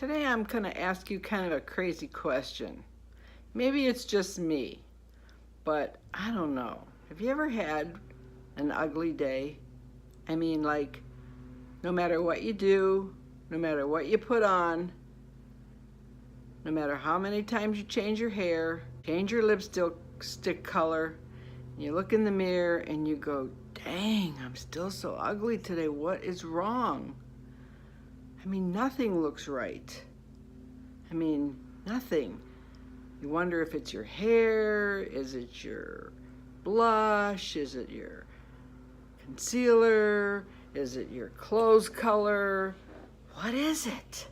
Today I'm going to ask you kind of a crazy question. Maybe it's just me, but I don't know. Have you ever had an ugly day? I mean, like, no matter what you do, no matter what you put on, no matter how many times you change your hair, change your lipstick color, you look in the mirror and you go, dang, I'm still so ugly today. What is wrong? I mean, nothing looks right. I mean, nothing. You wonder if it's your hair, is it your blush, is it your concealer, is it your clothes color? What is it?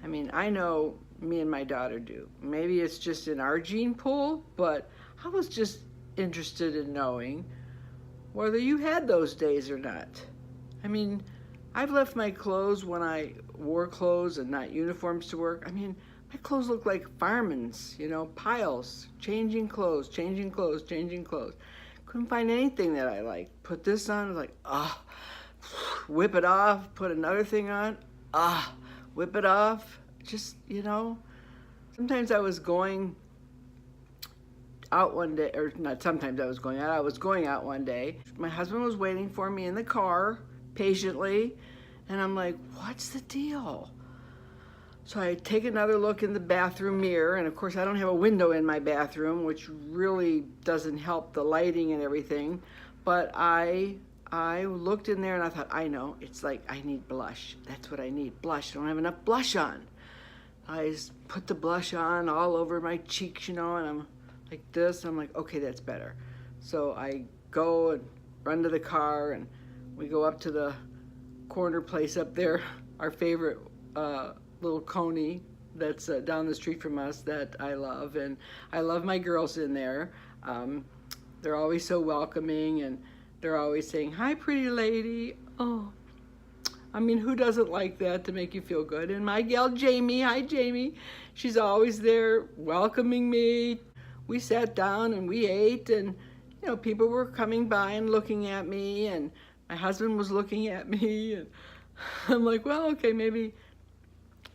I mean, I know me and my daughter do. Maybe it's just in our gene pool, but I was just interested in knowing whether you had those days or not. I mean, I've left my clothes when I wore clothes and not uniforms to work. I mean, my clothes look like firemen's, piles, changing clothes, changing clothes, changing clothes. Couldn't find anything that I liked. Put this on, like, whip it off, put another thing on, whip it off. Just, sometimes I was going out one day, or not sometimes I was going out, I was going out one day. My husband was waiting for me in the car patiently, and I'm like, what's the deal? So I take another look in the bathroom mirror, and of course I don't have a window in my bathroom, which really doesn't help the lighting and everything, but I looked in there and I thought, I know, it's like I need blush. That's what I need, blush. I don't have enough blush on. I just put the blush on all over my cheeks, and I'm like this. I'm like, okay, that's better. So I go and run to the car, and we go up to the corner place up there, our favorite little Coney that's down the street from us that I love, and I love my girls in there. They're always so welcoming, and they're always saying, hi, pretty lady. Oh, I mean, who doesn't like that to make you feel good? And my gal Jamie, hi Jamie, she's always there welcoming me. We sat down and we ate, and people were coming by and looking at me, and my husband was looking at me, and I'm like, well, okay, maybe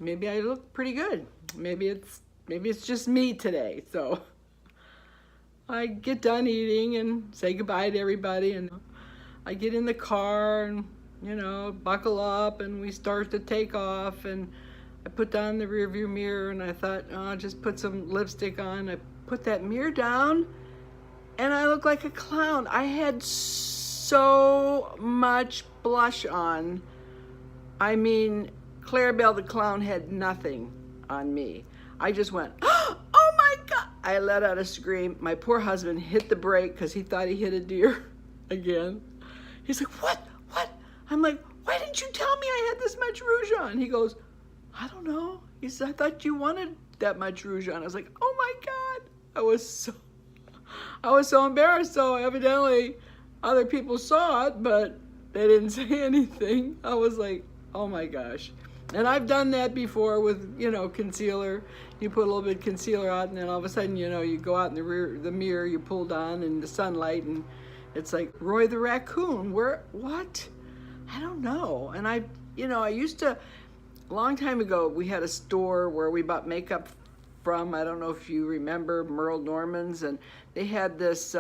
I look pretty good. Maybe it's just me today. So I get done eating and say goodbye to everybody, and I get in the car and buckle up, and we start to take off, and I put down the rearview mirror, and I thought, oh, I'll just put some lipstick on. I put that mirror down, and I look like a clown. I had so much blush on. I mean, Clarabelle the clown had nothing on me. I just went, oh my God. I let out a scream. My poor husband hit the brake because he thought he hit a deer again. He's like, what? I'm like, why didn't you tell me I had this much rouge on? He goes, I don't know. He said, I thought you wanted that much rouge on. I was like, oh my God. I was so embarrassed. So evidently other people saw it, but they didn't say anything. I was like, oh my gosh. And I've done that before with, concealer. You put a little bit of concealer on, and then all of a sudden, you go out in the mirror, you pulled on in the sunlight, and it's like Roy the raccoon. What? I don't know. And I used to, a long time ago, we had a store where we bought makeup from, I don't know if you remember, Merle Norman's, and they had this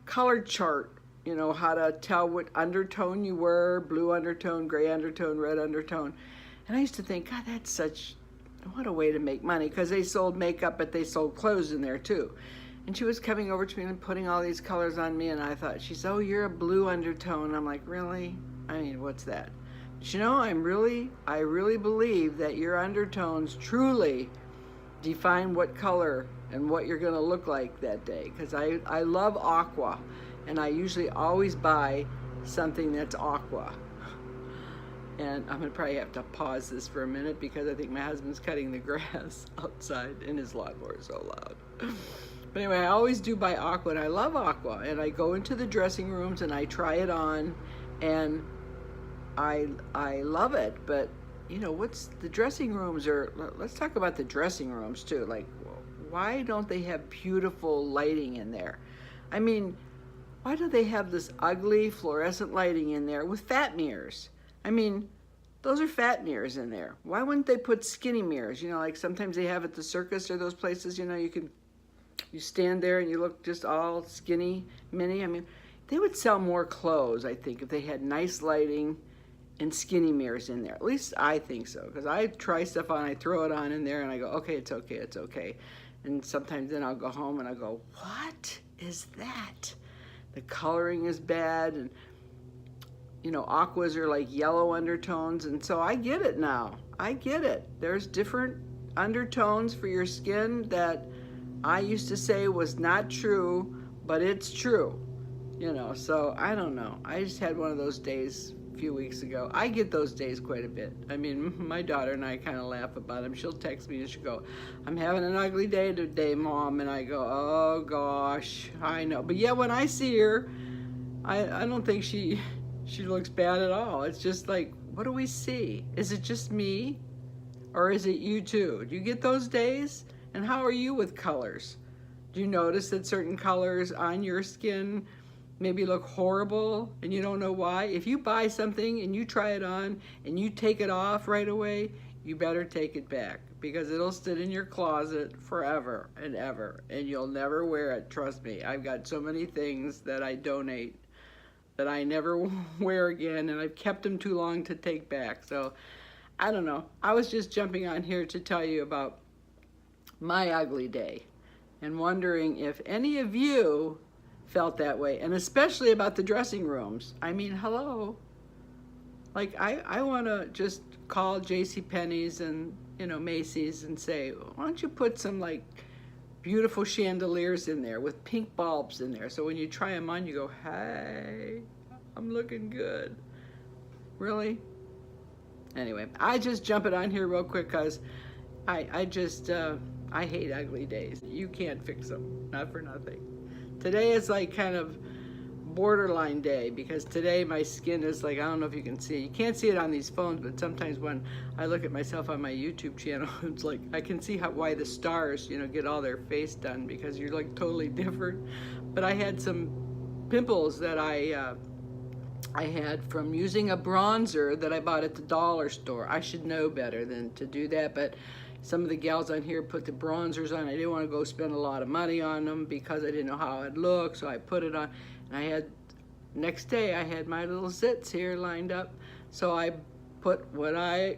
color chart, how to tell what undertone you were, blue undertone, gray undertone, red undertone. And I used to think, God, what a way to make money, because they sold makeup, but they sold clothes in there too. And she was coming over to me and putting all these colors on me, and I thought, she said, oh, you're a blue undertone. I'm like, really? I mean, what's that? But I really believe that your undertones truly define what color and what you're gonna look like that day. Because I love aqua, and I usually always buy something that's aqua. And I'm gonna probably have to pause this for a minute because I think my husband's cutting the grass outside, and his lawnmower is so loud. But anyway, I always do buy aqua, and I love aqua. And I go into the dressing rooms and I try it on, and I love it. But what's the dressing rooms let's talk about the dressing rooms too. Like, why don't they have beautiful lighting in there? I mean, why do they have this ugly fluorescent lighting in there with fat mirrors? I mean, those are fat mirrors in there. Why wouldn't they put skinny mirrors? You know, like sometimes they have at the circus or those places, you know, you stand there and you look just all skinny, mini. I mean, they would sell more clothes, I think, if they had nice lighting and skinny mirrors in there. At least I think so, because I try stuff on, I throw it on in there and I go, okay, it's okay, it's okay. And sometimes then I'll go home and I'll go, what is that? The coloring is bad, and you know, aquas are like yellow undertones, and so I get it now. I get it. There's different undertones for your skin that I used to say was not true, but it's true. You know, so I don't know. I just had one of those days a few weeks ago. I get those days quite a bit. I mean, my daughter and I kind of laugh about them. She'll text me and she'll go, I'm having an ugly day today, Mom. And I go, oh gosh, I know. But yeah, when I see her, I don't think she looks bad at all. It's just like, what do we see? Is it just me? Or is it you too? Do you get those days? And how are you with colors? Do you notice that certain colors on your skin maybe look horrible and you don't know why? If you buy something and you try it on and you take it off right away, you better take it back, because it'll sit in your closet forever and ever and you'll never wear it. Trust me, I've got so many things that I donate that I never wear again, and I've kept them too long to take back. So I don't know. I was just jumping on here to tell you about my ugly day and wondering if any of you felt that way, and especially about the dressing rooms. I mean, hello. Like, I want to just call JCPenney's and, you know, Macy's and say, why don't you put some, like, beautiful chandeliers in there with pink bulbs in there, so when you try them on, you go, hey, I'm looking good. Really? Anyway, I just jump it on here real quick because I hate ugly days. You can't fix them, not for nothing. Today is like kind of borderline day, because today my skin is like, I don't know if you can see. You can't see it on these phones, but sometimes when I look at myself on my YouTube channel, it's like I can see why the stars, you know, get all their face done, because you're like totally different. But I had some pimples that I had from using a bronzer that I bought at the dollar store. I should know better than to do that, but some of the gals on here put the bronzers on. I didn't want to go spend a lot of money on them because I didn't know how it'd look, so I put it on. And next day I had my little zits here lined up. So I put what I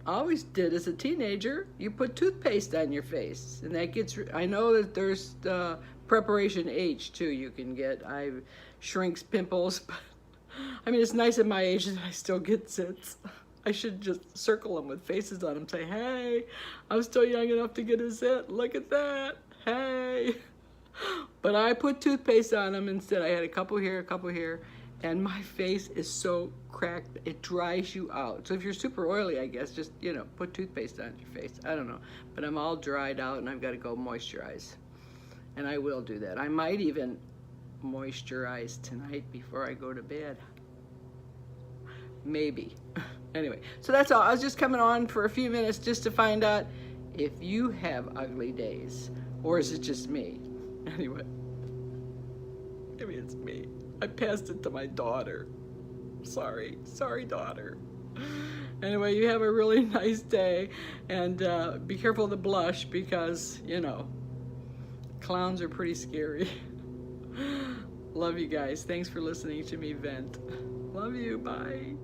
always did as a teenager. You put toothpaste on your face, and that gets, I know that there's preparation H too you can get. I shrinks pimples, but I mean, it's nice at my age that I still get zits. I should just circle them with faces on them, say, hey, I'm still young enough to get a zit. Look at that. Hey. But I put toothpaste on them instead. I had a couple here, and my face is so cracked, it dries you out. So if you're super oily, I guess, just, you know, put toothpaste on your face. I don't know. But I'm all dried out, and I've got to go moisturize. And I will do that. I might even moisturize tonight before I go to bed. Maybe. Anyway, so that's all. I was just coming on for a few minutes just to find out if you have ugly days, or is it just me? Anyway, maybe it's me. I passed it to my daughter. Sorry, daughter. Anyway, you have a really nice day, and be careful to blush, because, you know, clowns are pretty scary. Love you guys. Thanks for listening to me vent. Love you. Bye.